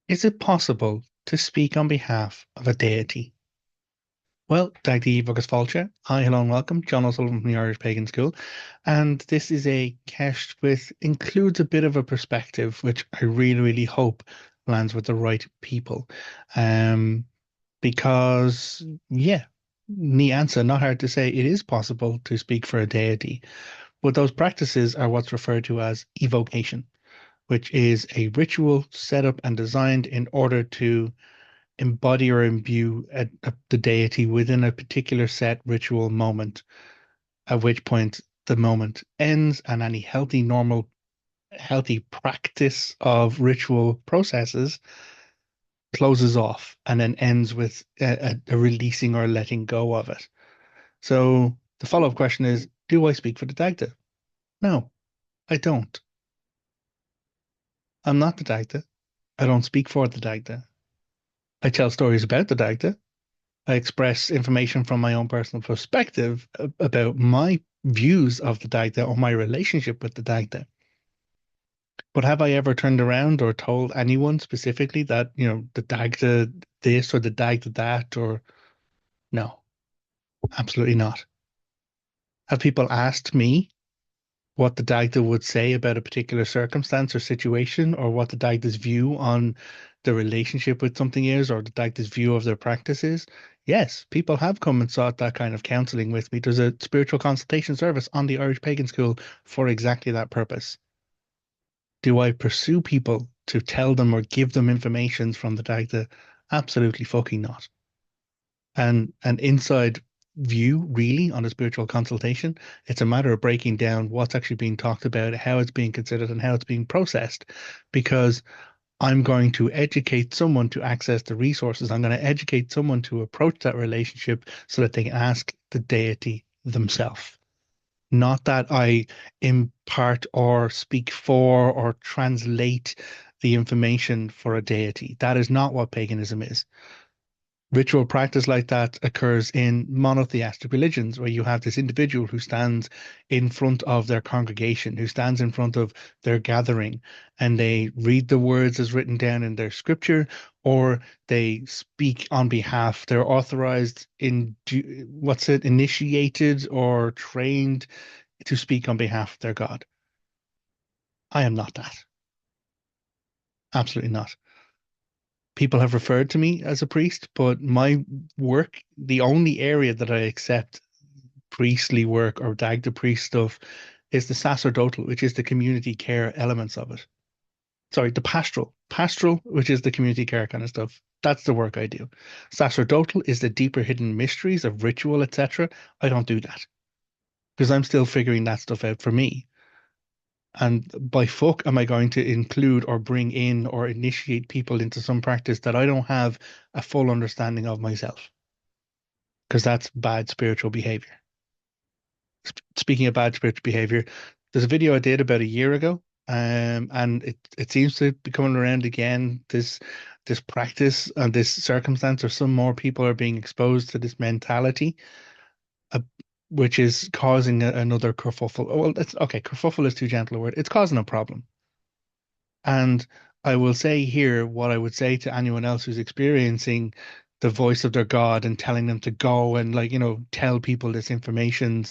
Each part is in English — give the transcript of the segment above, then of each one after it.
Is it possible to speak on behalf of a deity? Well, Dagdi Vogus Fulcher. Hi, hello, and welcome. Jon O'Sullivan from the Irish Pagan School. And this is a cast with includes a bit of a perspective, which I really, really hope lands with the right people. Um, because yeah, the answer, not hard to say, it is possible to speak for a deity. But those practices are what's referred to as evocation, which is a ritual set up and designed in order to embody or imbue the deity within a particular set ritual moment, at which point the moment ends and any healthy, normal, healthy practice of ritual processes closes off and then ends with a releasing or letting go of it. So the follow-up question is, do I speak for the Dagda? No, I don't. I'm not the Dagda. I don't speak for the Dagda. I tell stories about the Dagda. I express information from my own personal perspective about my views of the Dagda or my relationship with the Dagda. But have I ever turned around or told anyone specifically that, the Dagda this or the Dagda that, or no, absolutely not. Have people asked me what the Dagda would say about a particular circumstance or situation, or what the Dagda's view on the relationship with something is, or the Dagda's view of their practices? Yes, people have come and sought that kind of counseling with me. There's a spiritual consultation service on the Irish Pagan School for exactly that purpose. Do I pursue people to tell them or give them information from the Dagda? Absolutely fucking not. And an inside view, really, on a spiritual consultation, it's a matter of breaking down what's actually being talked about, how it's being considered, and how it's being processed. Because I'm going to educate someone to access the resources. I'm going to educate someone to approach that relationship so that they can ask the deity themselves. Not that I impart or speak for or translate the information for a deity. That is not what paganism is. Ritual practice like that occurs in monotheistic religions, where you have this individual who stands in front of their congregation, who stands in front of their gathering, and they read the words as written down in their scripture, or they speak on behalf. They're authorized initiated or trained to speak on behalf of their God. I am not that. Absolutely not. People have referred to me as a priest, but my work, the only area that I accept priestly work or Dagda priest stuff is the sacerdotal, which is the community care elements of it. Sorry, the pastoral, which is the community care kind of stuff. That's the work I do. Sacerdotal is the deeper hidden mysteries of ritual, etc. I don't do that because I'm still figuring that stuff out for me. And by fuck am I going to include or bring in or initiate people into some practice that I don't have a full understanding of myself? Because that's bad spiritual behavior. Speaking of bad spiritual behavior, there's a video I did about a year ago, and it seems to be coming around again. This practice and this circumstance, or some more people are being exposed to this mentality, uh, which is causing another kerfuffle. Oh, well, it's okay. Kerfuffle is too gentle a word. It's causing a problem. And I will say here what I would say to anyone else who's experiencing the voice of their God and telling them to go and, like, tell people this information.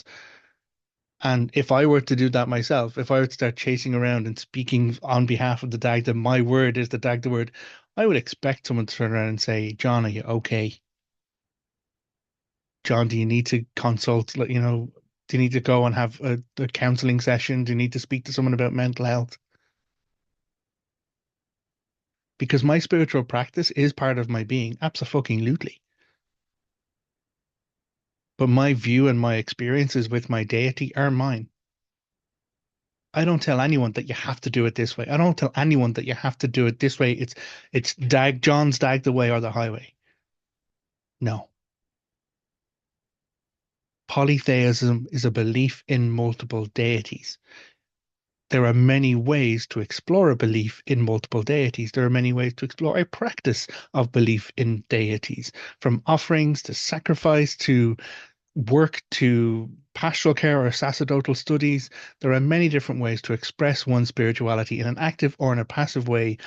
And if I were to do that myself, if I were to start chasing around and speaking on behalf of the Dagda, my word is the Dagda word, I would expect someone to turn around and say, John, are you okay? John, do you need to consult? Like, do you need to go and have a counseling session? Do you need to speak to someone about mental health? Because my spiritual practice is part of my being, absolutely. But my view and my experiences with my deity are mine. I don't tell anyone that you have to do it this way. I don't tell anyone that you have to do it this way. It's John's dag the way or the highway. No. Polytheism is a belief in multiple deities. There are many ways to explore a belief in multiple deities. There are many ways to explore a practice of belief in deities, from offerings to sacrifice to work to pastoral care or sacerdotal studies. There are many different ways to express one's spirituality in an active or in a passive way,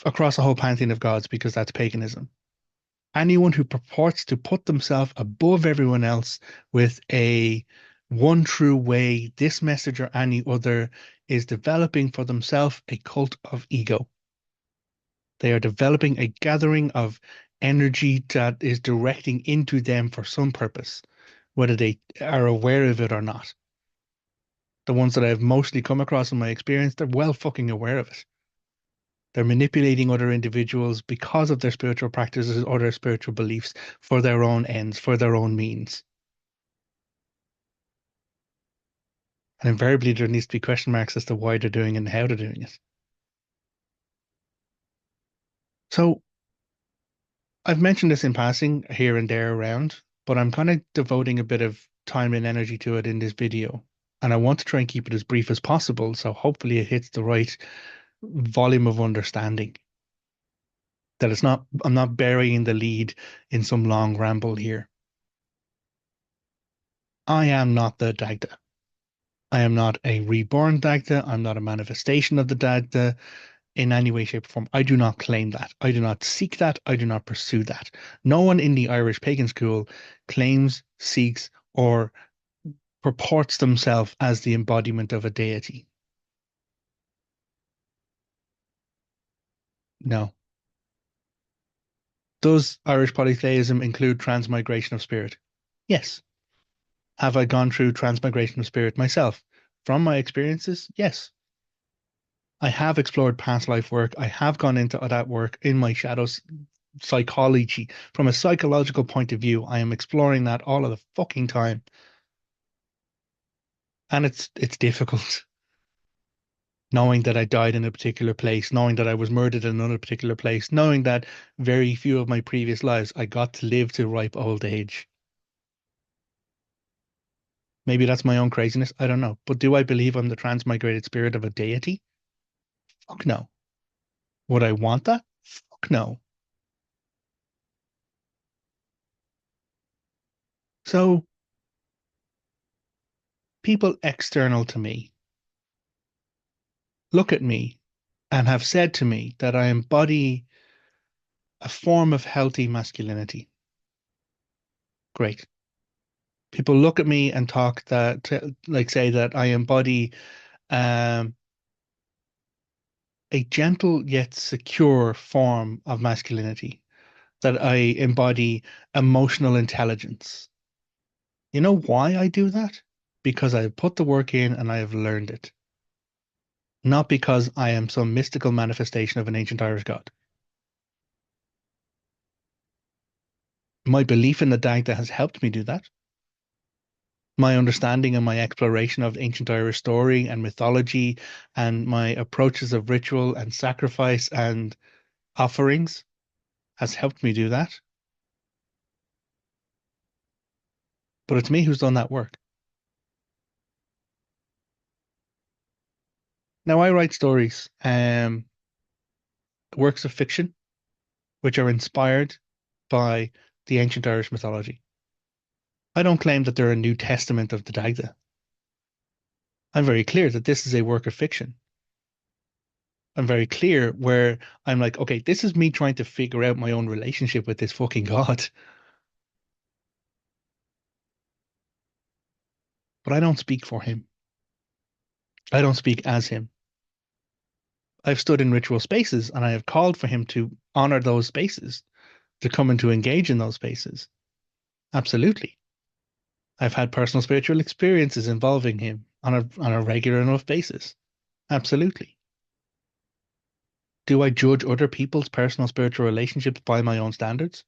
across the whole pantheon of gods because that's paganism. Anyone who purports to put themselves above everyone else with a one true way, this message or any other, is developing for themselves a cult of ego. They are developing a gathering of energy that is directing into them for some purpose, whether they are aware of it or not. The ones that I've mostly come across in my experience, they're well fucking aware of it. They're manipulating other individuals because of their spiritual practices or their spiritual beliefs for their own ends, for their own means. And invariably, there needs to be question marks as to why they're doing it and how they're doing it. So I've mentioned this in passing here and there around, but I'm kind of devoting a bit of time and energy to it in this video. And I want to try and keep it as brief as possible. So hopefully it hits the right volume of understanding. That I'm not burying the lead in some long ramble here. I am not the Dagda. I am not a reborn Dagda. I'm not a manifestation of the Dagda in any way, shape, or form. I do not claim that. I do not seek that. I do not pursue that. No one in the Irish pagan school claims, seeks, or purports themselves as the embodiment of a deity. No. Does Irish polytheism include transmigration of spirit? Yes. Have I gone through transmigration of spirit myself? From my experiences, yes. I have explored past life work. I have gone into that work in my shadows psychology. From a psychological point of view, I am exploring that all of the fucking time. And it's difficult knowing that I died in a particular place, knowing that I was murdered in another particular place, knowing that very few of my previous lives I got to live to ripe old age. Maybe that's my own craziness. I don't know. But do I believe I'm the transmigrated spirit of a deity? Fuck no. Would I want that? Fuck no. So people external to me look at me and have said to me that I embody a form of healthy masculinity. Great. People look at me and talk like say that I embody um, a gentle yet secure form of masculinity, that I embody emotional intelligence. You know why I do that? Because I have put the work in and I have learned it, not because I am some mystical manifestation of an ancient Irish god. My belief in the Dagda has helped me do that. My understanding and my exploration of ancient Irish story and mythology and my approaches of ritual and sacrifice and offerings has helped me do that. But it's me who's done that work. Now I write stories, works of fiction, which are inspired by the ancient Irish mythology. I don't claim that they're a new testament of the Dagda. I'm very clear that this is a work of fiction. I'm very clear where I'm like, okay, this is me trying to figure out my own relationship with this fucking God. But I don't speak for him. I don't speak as him. I've stood in ritual spaces and I have called for him to honor those spaces, to come and to engage in those spaces. Absolutely. I've had personal spiritual experiences involving him on a regular enough basis. Absolutely. Do I judge other people's personal spiritual relationships by my own standards?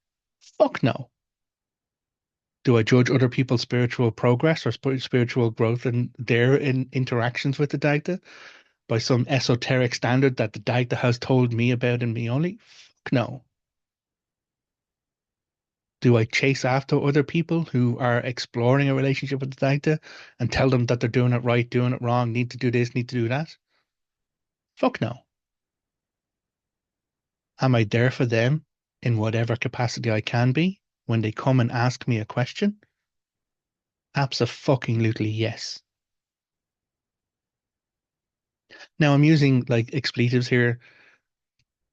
Fuck no. Do I judge other people's spiritual progress or spiritual growth and their interactions with the Dagda by some esoteric standard that the Dagda has told me about and me only? Fuck no. Do I chase after other people who are exploring a relationship with the Dagda and tell them that they're doing it right, doing it wrong, need to do this, need to do that? Fuck no. Am I there for them in whatever capacity I can be when they come and ask me a question? Abso-fucking-lutely yes. Now I'm using like expletives here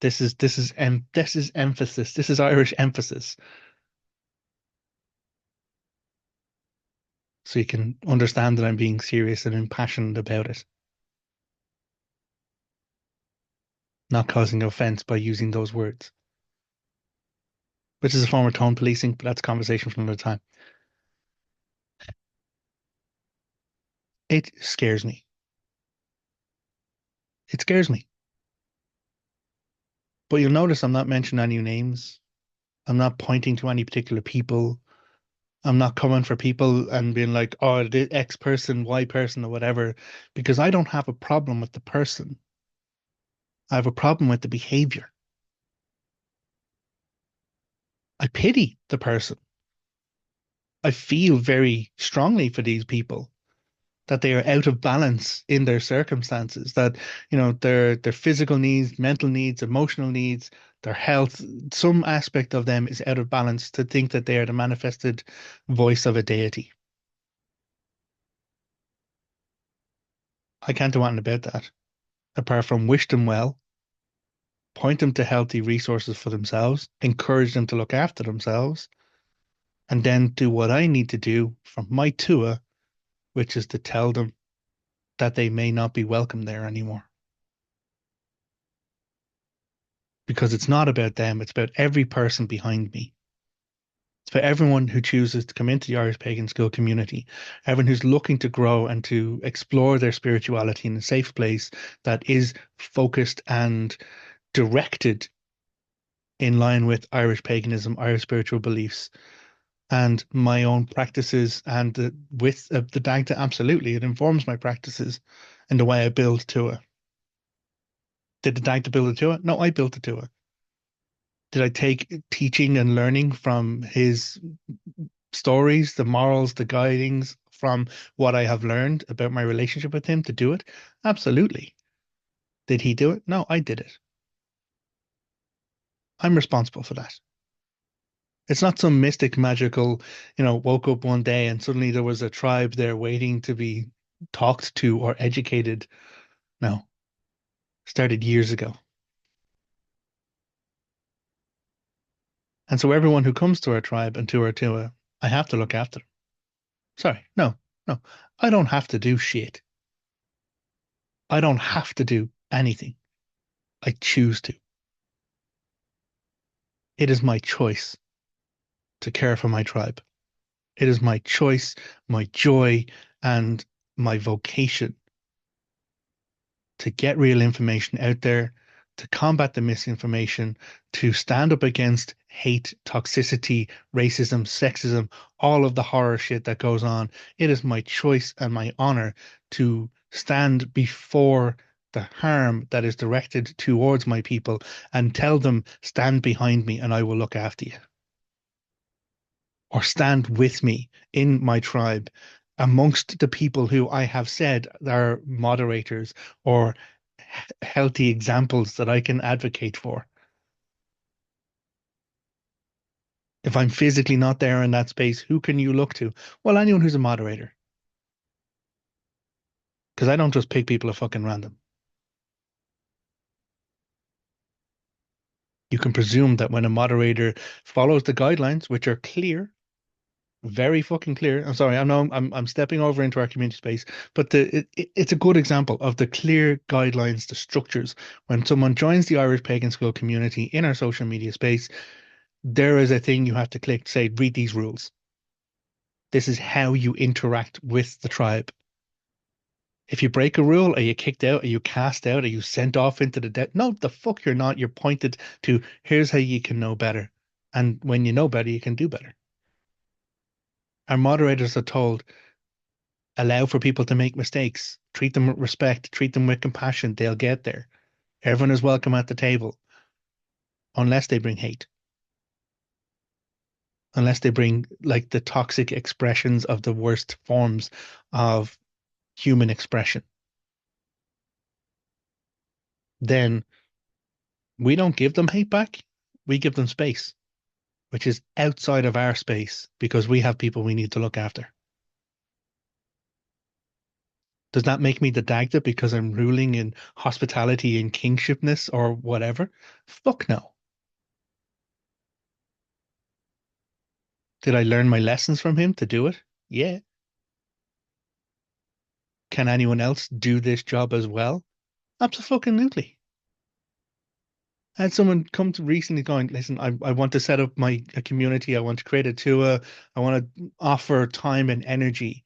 This is emphasis. This is Irish emphasis. So you can understand that I'm being serious and impassioned about it, not causing offense by using those words, which is a form of tone policing, but that's a conversation for another time. It scares me. It scares me. But you'll notice I'm not mentioning any names. I'm not pointing to any particular people. I'm not coming for people and being like, oh, the X person, Y person, or whatever, because I don't have a problem with the person. I have a problem with the behavior. I pity the person. I feel very strongly for these people that they are out of balance in their circumstances, that, their physical needs, mental needs, emotional needs, their health, some aspect of them is out of balance to think that they are the manifested voice of a deity. I can't do anything about that apart from wish them well, point them to healthy resources for themselves, encourage them to look after themselves, and then do what I need to do from my tour, which is to tell them that they may not be welcome there anymore. Because it's not about them, it's about every person behind me. It's for everyone who chooses to come into the Irish Pagan School community, everyone who's looking to grow and to explore their spirituality in a safe place that is focused and directed in line with Irish paganism, Irish spiritual beliefs, and my own practices. And with the Dagda, absolutely, it informs my practices and the way I build to it. Did the Dagda build it to it? No, I built it to it. Did I take teaching and learning from his stories, the morals, the guidings from what I have learned about my relationship with him to do it? Absolutely. Did he do it? No, I did it. I'm responsible for that. It's not some mystic, magical, woke up one day and suddenly there was a tribe there waiting to be talked to or educated. No, started years ago. And so everyone who comes to our tribe and to our tour, I have to look after them. Sorry, no, no, I don't have to do shit. I don't have to do anything. I choose to. It is my choice to care for my tribe. It is my choice, my joy, and my vocation to get real information out there, to combat the misinformation, to stand up against hate, toxicity, racism, sexism, all of the horror shit that goes on. It is my choice and my honor to stand before the harm that is directed towards my people and tell them, stand behind me and I will look after you. Or stand with me in my tribe amongst the people who I have said are moderators or healthy examples that I can advocate for. If I'm physically not there in that space, who can you look to? Well, anyone who's a moderator. Because I don't just pick people at fucking random. You can presume that when a moderator follows the guidelines, which are clear, very fucking clear. I'm sorry, I know I'm stepping over into our community space, but it's a good example of the clear guidelines, the structures. When someone joins the Irish Pagan School community in our social media space, there is a thing you have to click to say, read these rules. This is how you interact with the tribe. If you break a rule, are you kicked out? Are you cast out? Are you sent off into the dead? No, the fuck you're not. You're pointed to, here's how you can know better. And when you know better, you can do better. Our moderators are told, allow for people to make mistakes, treat them with respect, treat them with compassion. They'll get there. Everyone is welcome at the table, unless they bring hate, unless they bring like the toxic expressions of the worst forms of human expression. Then we don't give them hate back. We give them space, which is outside of our space because we have people we need to look after. Does that make me the Dagda because I'm ruling in hospitality and kingshipness or whatever? Fuck no. Did I learn my lessons from him to do it? Yeah. Can anyone else do this job as well? Absolutely. I had someone come to recently going, listen, I want to set up a community. I want to create a tour. I want to offer time and energy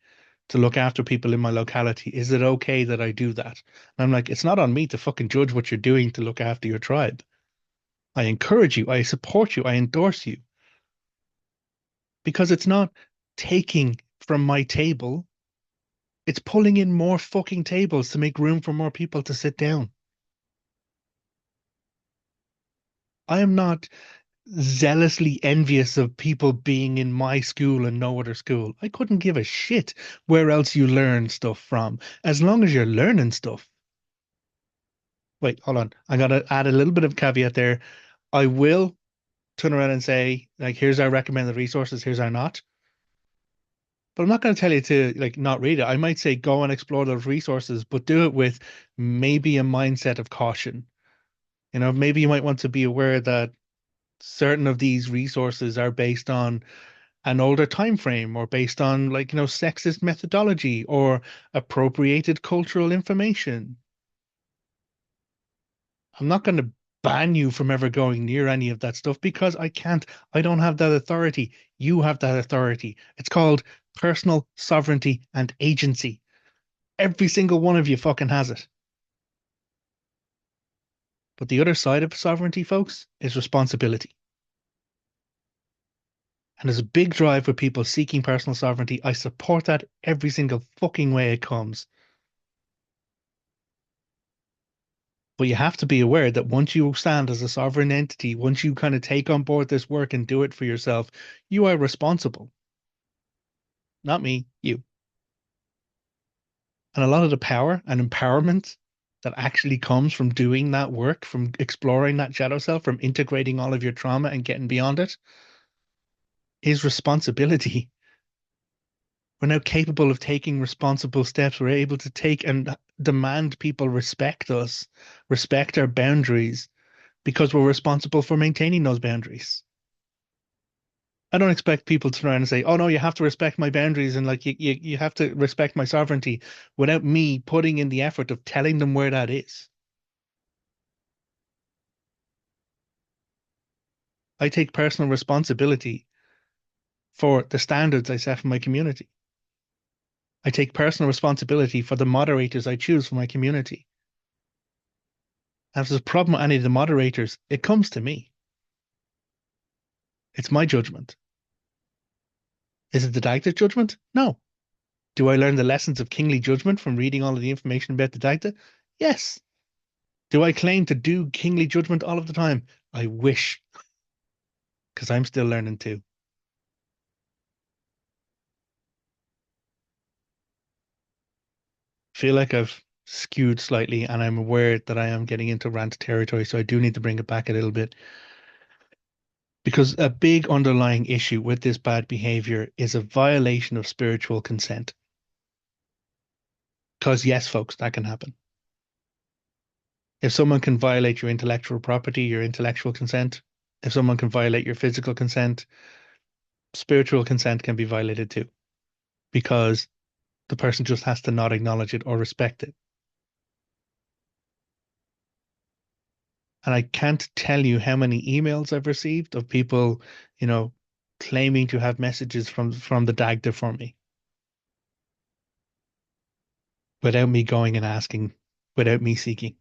to look after people in my locality. Is it okay that I do that? And I'm like, it's not on me to fucking judge what you're doing to look after your tribe. I encourage you. I support you. I endorse you because it's not taking from my table. It's pulling in more fucking tables to make room for more people to sit down. I am not zealously envious of people being in my school and no other school. I couldn't give a shit where else you learn stuff from, as long as you're learning stuff. Wait, hold on. I gotta add a little bit of caveat there. I will turn around and say, like, here's our recommended resources, here's our not. But I'm not going to tell you to like not read it. I might say go and explore those resources, but do it with maybe a mindset of caution. Maybe you might want to be aware that certain of these resources are based on an older time frame or based on like sexist methodology or appropriated cultural information. I'm not going to ban you from ever going near any of that stuff because I can't. I don't have that authority. You have that authority. It's called personal sovereignty and agency. Every single one of you fucking has it. But the other side of sovereignty, folks, is responsibility. And there's a big drive for people seeking personal sovereignty. I support that every single fucking way it comes. But you have to be aware that once you stand as a sovereign entity, once you kind of take on board this work and do it for yourself, you are responsible. Not me, you. And a lot of the power and empowerment that actually comes from doing that work, from exploring that shadow self, from integrating all of your trauma and getting beyond it, is responsibility. We're now capable of taking responsible steps. We're able to take and demand people respect us, respect our boundaries, because we're responsible for maintaining those boundaries. I don't expect people to try and say, "Oh no, you have to respect my boundaries and like you have to respect my sovereignty," without me putting in the effort of telling them where that is. I take personal responsibility for the standards I set for my community. I take personal responsibility for the moderators I choose for my community. And if there's a problem with any of the moderators, it comes to me. It's my judgment. Is it the Dagda judgment? No. Do I learn the lessons of kingly judgment from reading all of the information about the Dagda? Yes. Do I claim to do kingly judgment all of the time? I wish, because I'm still learning too. Feel like I've skewed slightly and I'm aware that I am getting into rant territory, so I do need to bring it back a little bit. Because a big underlying issue with this bad behavior is a violation of spiritual consent. Because, yes, folks, that can happen. If someone can violate your intellectual property, your intellectual consent, if someone can violate your physical consent, spiritual consent can be violated too, because the person just has to not acknowledge it or respect it. And I can't tell you how many emails I've received of people, you know, claiming to have messages from the Dagda for me without me going and asking, without me seeking.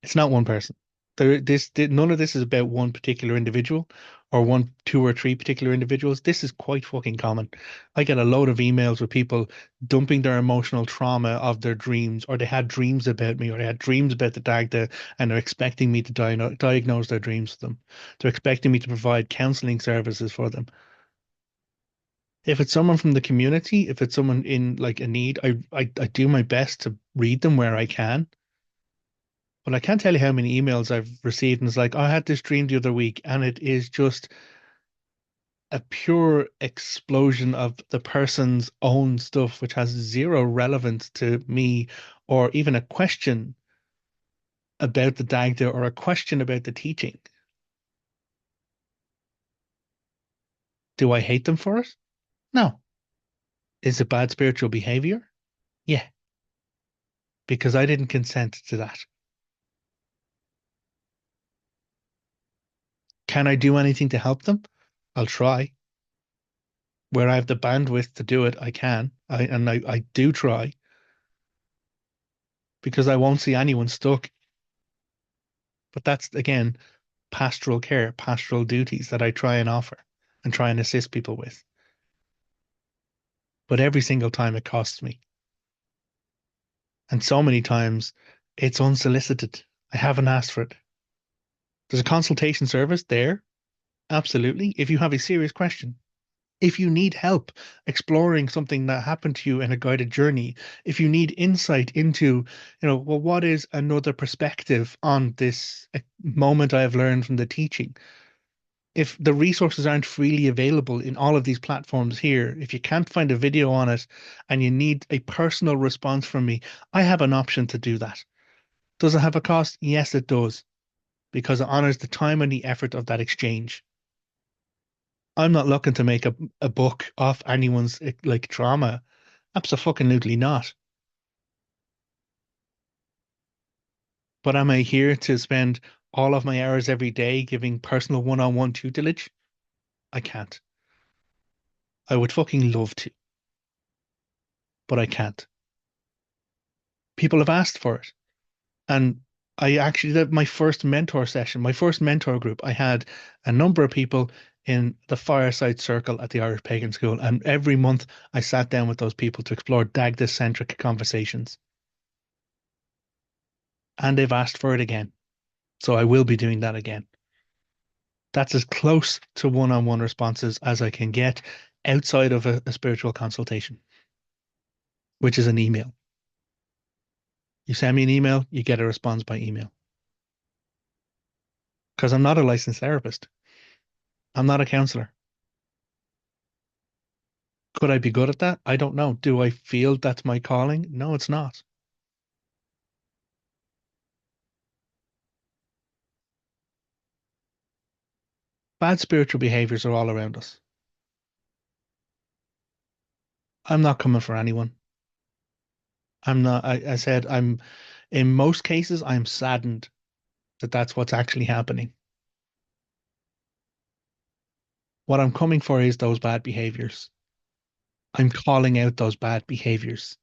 It's not one person. None of this is about one particular individual or one, two or three particular individuals. This is quite fucking common. I get a load of emails with people dumping their emotional trauma of their dreams, or they had dreams about me, or they had dreams about the Dagda, and they're expecting me to diagnose their dreams for them. They're expecting me to provide counseling services for them. If it's someone from the community, if it's someone in like a need, I do my best to read them where I can. But I can't tell you how many emails I've received, and it's like, "Oh, I had this dream the other week, and it is just a pure explosion of the person's own stuff, which has zero relevance to me, or even a question about the Dagda or a question about the teaching. Do I hate them for it? No. Is it bad spiritual behavior? Yeah, because I didn't consent to that. Can I do anything to help them? I'll try. Where I have the bandwidth to do it, I can. I do try because I won't see anyone stuck. But that's again pastoral care, pastoral duties that I try and offer and try and assist people with. But every single time it costs me. And so many times it's unsolicited. I haven't asked for it. There's a consultation service there. Absolutely. If you have a serious question, if you need help exploring something that happened to you in a guided journey, if you need insight into, well, what is another perspective on this moment I have learned from the teaching? If the resources aren't freely available in all of these platforms here, if you can't find a video on it and you need a personal response from me, I have an option to do that. Does it have a cost? Yes, it does, because it honors the time and the effort of that exchange. I'm not looking to make a book off anyone's like trauma. Absolutely not. But am I here to spend all of my hours every day giving personal one-on-one tutelage? I can't. I would fucking love to, but I can't. People have asked for it. And I actually did my first mentor session, my first mentor group. I had a number of people in the fireside circle at the Irish Pagan School. And every month I sat down with those people to explore Dagda-centric conversations. And they've asked for it again. So I will be doing that again. That's as close to one-on-one responses as I can get outside of a spiritual consultation, which is an email. You send me an email, you get a response by email. Because I'm not a licensed therapist. I'm not a counselor. Could I be good at that? I don't know. Do I feel that's my calling? No, it's not. Bad spiritual behaviors are all around us. I'm not coming for anyone. I'm not, I said, in most cases, I'm saddened that that's what's actually happening. What I'm coming for is those bad behaviors. I'm calling out those bad behaviors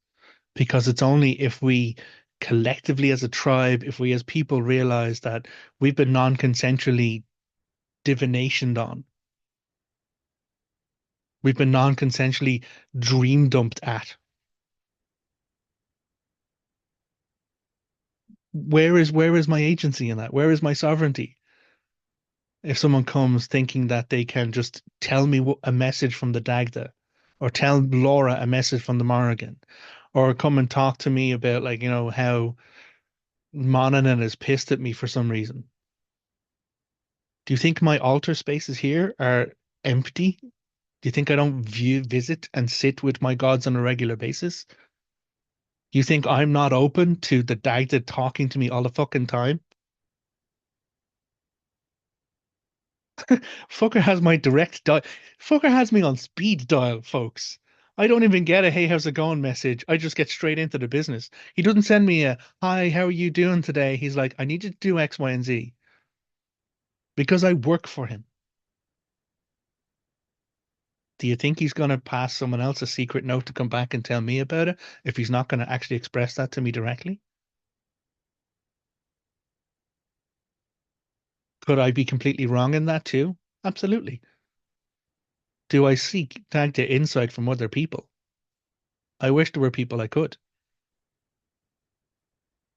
because it's only if we collectively as a tribe, if we as people realize that we've been non-consensually divinationed on, we've been non-consensually dream dumped at. Where is my agency in that? Where is my sovereignty? If someone comes thinking that they can just tell me a message from the Dagda, or tell Laura a message from the Morrigan, or come and talk to me about like, how Monanan is pissed at me for some reason. Do you think my altar spaces here are empty? Do you think I don't visit and sit with my gods on a regular basis? You think I'm not open to the Dagda talking to me all the fucking time? Fucker has my direct dial. Fucker has me on speed dial, folks. I don't even get a "Hey, how's it going" message. I just get straight into the business. He doesn't send me a "Hi, how are you doing today?" He's like, "I need you to do X, Y, and Z," because I work for him. Do you think he's going to pass someone else a secret note to come back and tell me about it if he's not going to actually express that to me directly? Could I be completely wrong in that too? Absolutely. Do I seek Tagta insight from other people? I wish there were people I could.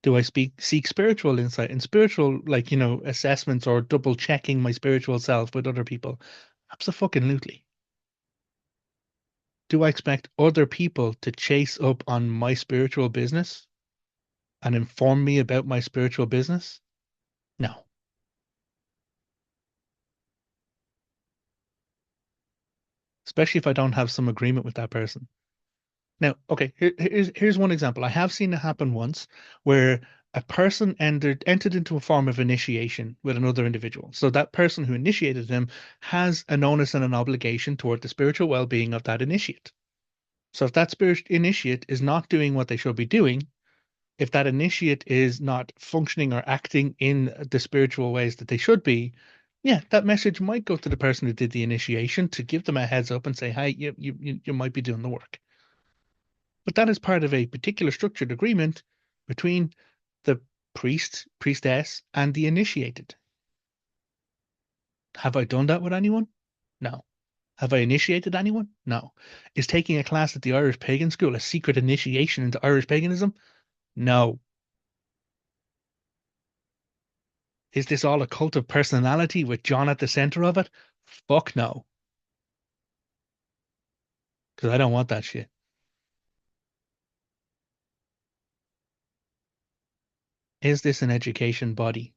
Do I seek spiritual insight and spiritual, like, assessments or double checking my spiritual self with other people? Absolutely. Do I expect other people to chase up on my spiritual business and inform me about my spiritual business? No. especially if I don't have some agreement with that person. Now, okay, here's one example. I have seen it happen once where a person entered into a form of initiation with another individual. So that person who initiated him has an onus and an obligation toward the spiritual well-being of that initiate. So if that spirit initiate is not doing what they should be doing, if that initiate is not functioning or acting in the spiritual ways that they should be, yeah, that message might go to the person who did the initiation to give them a heads up and say, "Hey, you might be doing the work." But that is part of a particular structured agreement between the priest, priestess, and the initiated. Have I done that with anyone? No. Have I initiated anyone? No. Is taking a class at the Irish Pagan School a secret initiation into Irish paganism? No. Is this all a cult of personality with Jon at the center of it? Fuck no. Because I don't want that shit. Is this an education body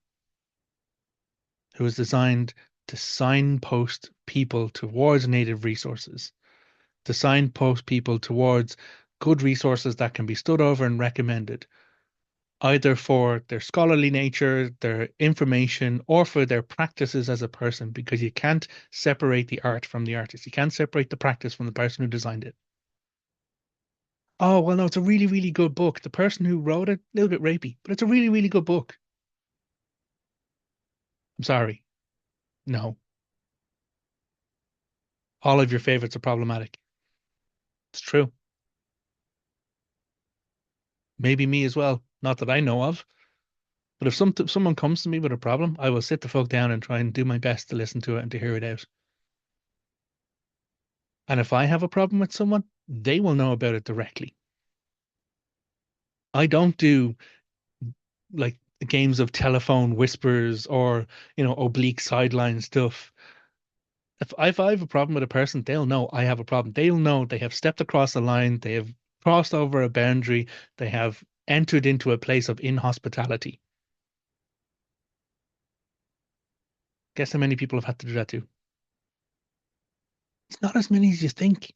who is designed to signpost people towards native resources, to signpost people towards good resources that can be stood over and recommended, either for their scholarly nature, their information, or for their practices as a person, because you can't separate the art from the artist. You can't separate the practice from the person who designed it. Oh, well, no, it's a really, really good book. The person who wrote it, a little bit rapey, but it's a really, really good book. I'm sorry. No, all of your favorites are problematic. It's true. Maybe me as well. Not that I know of. But if someone comes to me with a problem, I will sit the fuck down and try and do my best to listen to it and to hear it out. And if I have a problem with someone, they will know about it directly. I don't do like games of telephone whispers or, oblique sideline stuff. If I have a problem with a person, they'll know I have a problem. They'll know they have stepped across a line, they have crossed over a boundary, they have entered into a place of inhospitality. Guess how many people have had to do that too? It's not as many as you think,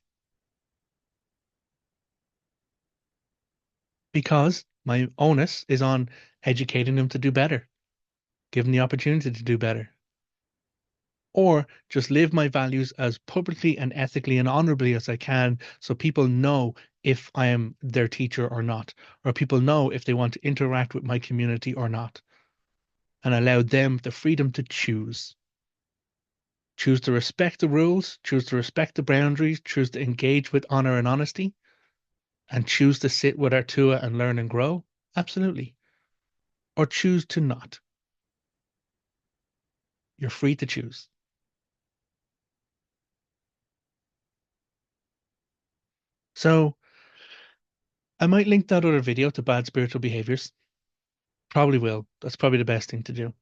because my onus is on educating them to do better, give them the opportunity to do better, or just live my values as publicly and ethically and honorably as I can so people know if I am their teacher or not, or people know if they want to interact with my community or not, and allow them the freedom to choose. Choose to respect the rules, choose to respect the boundaries, choose to engage with honor and honesty, and choose to sit with our Tua and learn and grow. Absolutely. Or choose to not. You're free to choose. So I might link that other video to bad spiritual behaviors. Probably will. That's probably the best thing to do.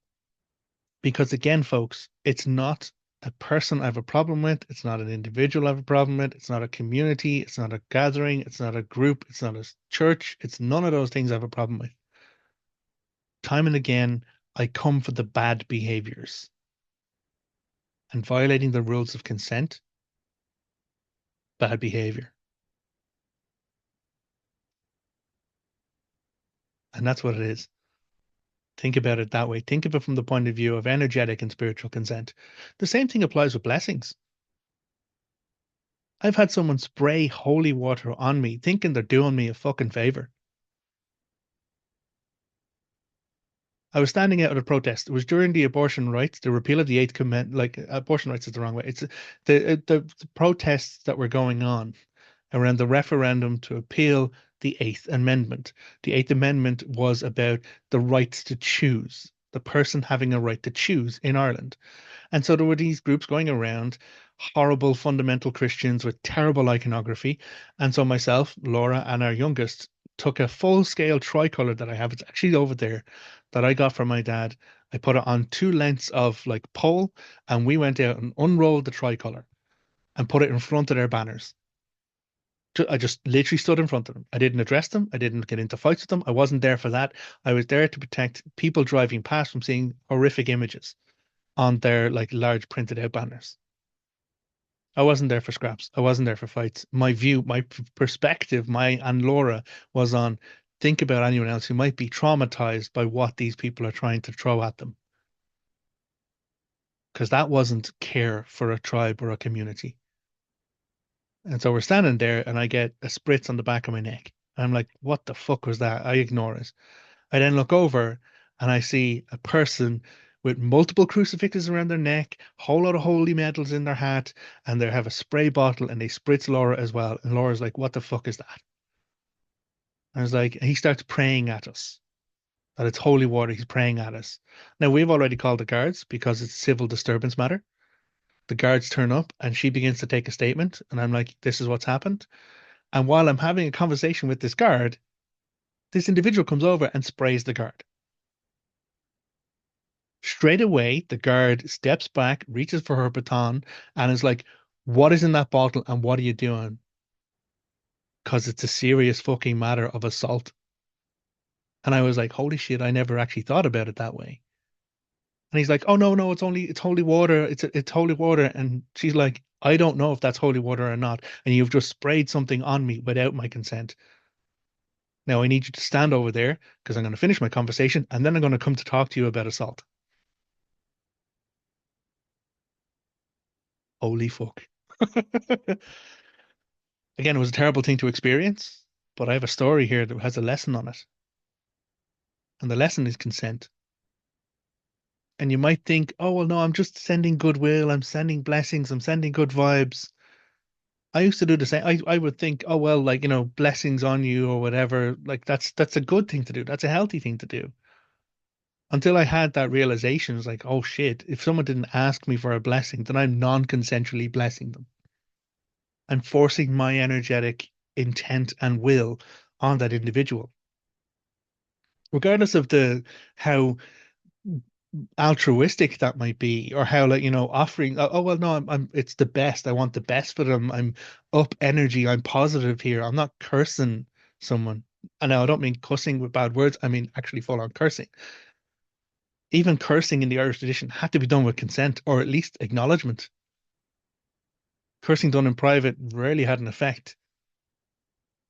Because again, folks, it's not a person I have a problem with. It's not an individual I have a problem with. It's not a community. It's not a gathering. It's not a group. It's not a church. It's none of those things I have a problem with. Time and again, I come for the bad behaviors. And violating the rules of consent, bad behavior. And that's what it is. Think about it that way. Think of it from the point of view of energetic and spiritual consent. The same thing applies with blessings. I've had someone spray holy water on me thinking they're doing me a fucking favor. I was standing out at a protest. It was during the abortion rights, the repeal of the Eighth Amendment. Like abortion rights is the wrong way. It's the protests that were going on around the referendum to appeal the Eighth Amendment. The Eighth Amendment was about the rights to choose, the person having a right to choose in Ireland. And so there were these groups going around, horrible fundamental Christians with terrible iconography. And so myself, Laura, and our youngest took a full-scale tricolor that I have. It's actually over there that I got from my dad. I put it on two lengths of like pole, and we went out and unrolled the tricolor and put it in front of their banners. I just literally stood in front of them. I didn't address them. I didn't get into fights with them. I wasn't there for that. I was there to protect people driving past from seeing horrific images on their like large printed out banners. I wasn't there for scraps. I wasn't there for fights. My view, my perspective, my and Laura was on think about anyone else who might be traumatized by what these people are trying to throw at them. Because that wasn't care for a tribe or a community. And so we're standing there and I get a spritz on the back of my neck. I'm like, what the fuck was that? I ignore it. I then look over and I see a person with multiple crucifixes around their neck, whole lot of holy medals in their hat, and they have a spray bottle and they spritz Laura as well. And Laura's like, what the fuck is that? I was like, he starts praying at us. That it's holy water, he's praying at us. Now we've already called the guards because it's civil disturbance matter. The guards turn up and she begins to take a statement, and I'm like, this is what's happened. And while I'm having a conversation with this guard, this individual comes over and sprays the guard. Straight away, the guard steps back, reaches for her baton, and is like, what is in that bottle and what are you doing? Because it's a serious fucking matter of assault. And I was like, holy shit, I never actually thought about it that way. And he's like, oh no, no, it's holy water. It's holy water. And she's like, I don't know if that's holy water or not. And you've just sprayed something on me without my consent. Now I need you to stand over there because I'm going to finish my conversation and then I'm going to come to talk to you about assault. Holy fuck. Again, it was a terrible thing to experience, but I have a story here that has a lesson on it. And the lesson is consent. And you might think, oh, well, no, I'm just sending goodwill. I'm sending blessings. I'm sending good vibes. I used to do the same. I would think, oh, well, like, blessings on you or whatever. Like that's a good thing to do. That's a healthy thing to do. Until I had that realization, it's like, oh shit, if someone didn't ask me for a blessing, then I'm non-consensually blessing them. I'm forcing my energetic intent and will on that individual, regardless of the how altruistic that might be, or how like offering. Oh well, no, I'm. It's the best. I want the best for them. I'm up energy. I'm positive here. I'm not cursing someone. And now I don't mean cussing with bad words. I mean actually full on cursing. Even cursing in the Irish tradition had to be done with consent or at least acknowledgement. Cursing done in private rarely had an effect.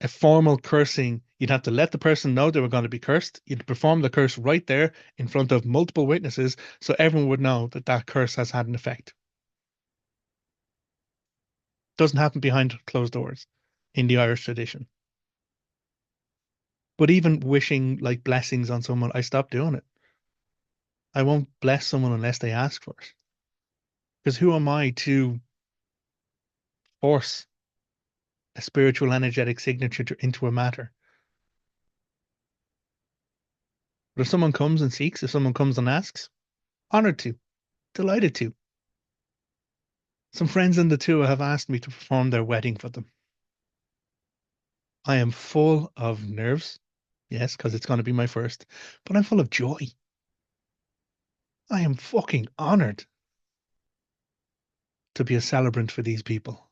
A formal cursing, you'd have to let the person know they were going to be cursed. You'd perform the curse right there in front of multiple witnesses so everyone would know that that curse has had an effect. Doesn't happen behind closed doors in the Irish tradition. But even wishing like blessings on someone, I stopped doing it. I won't bless someone unless they ask for it. Because who am I to force a spiritual energetic signature into a matter? But if someone comes and seeks, if someone comes and asks, honored to, delighted to. Some friends in the tour have asked me to perform their wedding for them. I am full of nerves, yes, because it's going to be my first, but I'm full of joy. I am fucking honored to be a celebrant for these people.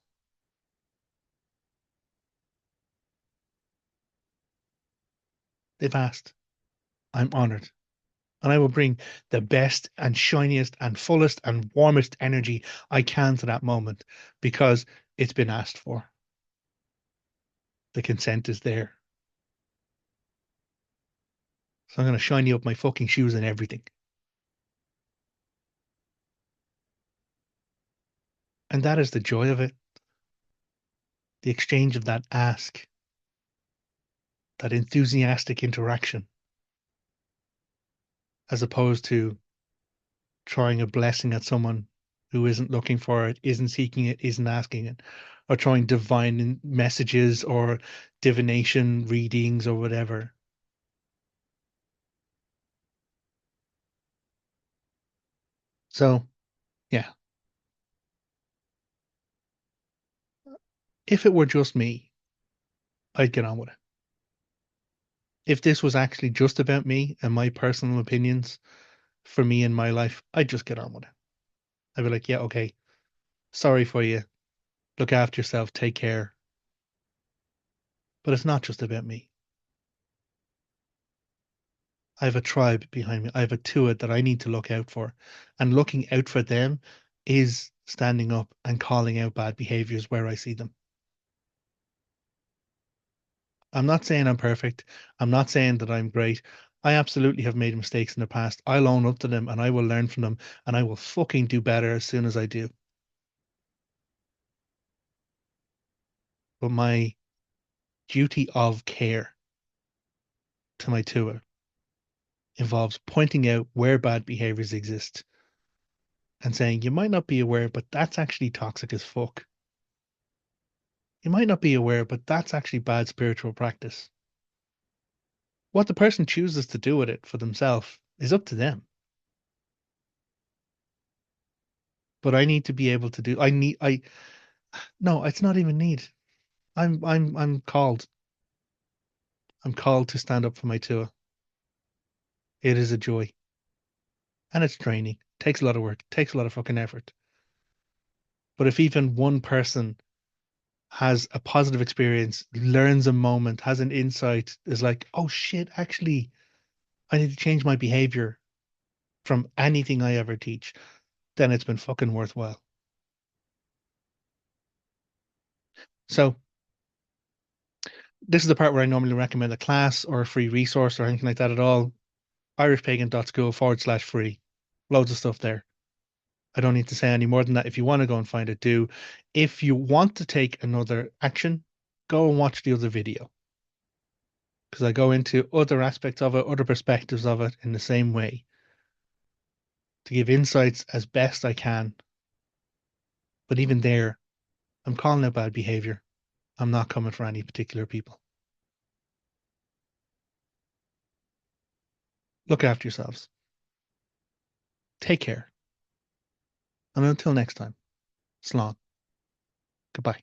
They've asked. I'm honored. And I will bring the best and shiniest and fullest and warmest energy I can to that moment because it's been asked for. The consent is there. So I'm going to shiny up my fucking shoes and everything. And that is the joy of it. The exchange of that ask, that enthusiastic interaction, as opposed to throwing a blessing at someone who isn't looking for it, isn't seeking it, isn't asking it, or throwing divine messages or divination readings or whatever. So, yeah, if it were just me, I'd get on with it. If this was actually just about me and my personal opinions for me in my life, I'd just get on with it. I'd be like, yeah, okay, sorry for you. Look after yourself, take care. But it's not just about me. I have a tribe behind me. I have a Tuat that I need to look out for. And looking out for them is standing up and calling out bad behaviors where I see them. I'm not saying I'm perfect. I'm not saying that I'm great. I absolutely have made mistakes in the past. I'll own up to them and I will learn from them and I will fucking do better as soon as I do. But my duty of care to my Tua involves pointing out where bad behaviors exist and saying, you might not be aware, but that's actually toxic as fuck. You might not be aware, but that's actually bad spiritual practice. What the person chooses to do with it for themselves is up to them. But I need to be able to do, no, it's not even need. I'm called. I'm called to stand up for my Tua. It is a joy. And it's draining. Takes a lot of work, takes a lot of fucking effort. But if even one person has a positive experience, learns a moment, has an insight, is like, oh shit, actually, I need to change my behavior from anything I ever teach, then it's been fucking worthwhile. So this is the part where I normally recommend a class or a free resource or anything like that at all. irishpagan.school/free. Loads of stuff there. I don't need to say any more than that. If you want to go and find it, do. If you want to take another action, go and watch the other video because I go into other aspects of it, other perspectives of it in the same way to give insights as best I can. But even there, I'm calling out bad behavior. I'm not coming for any particular people. Look after yourselves. Take care. And until next time, slán. Goodbye.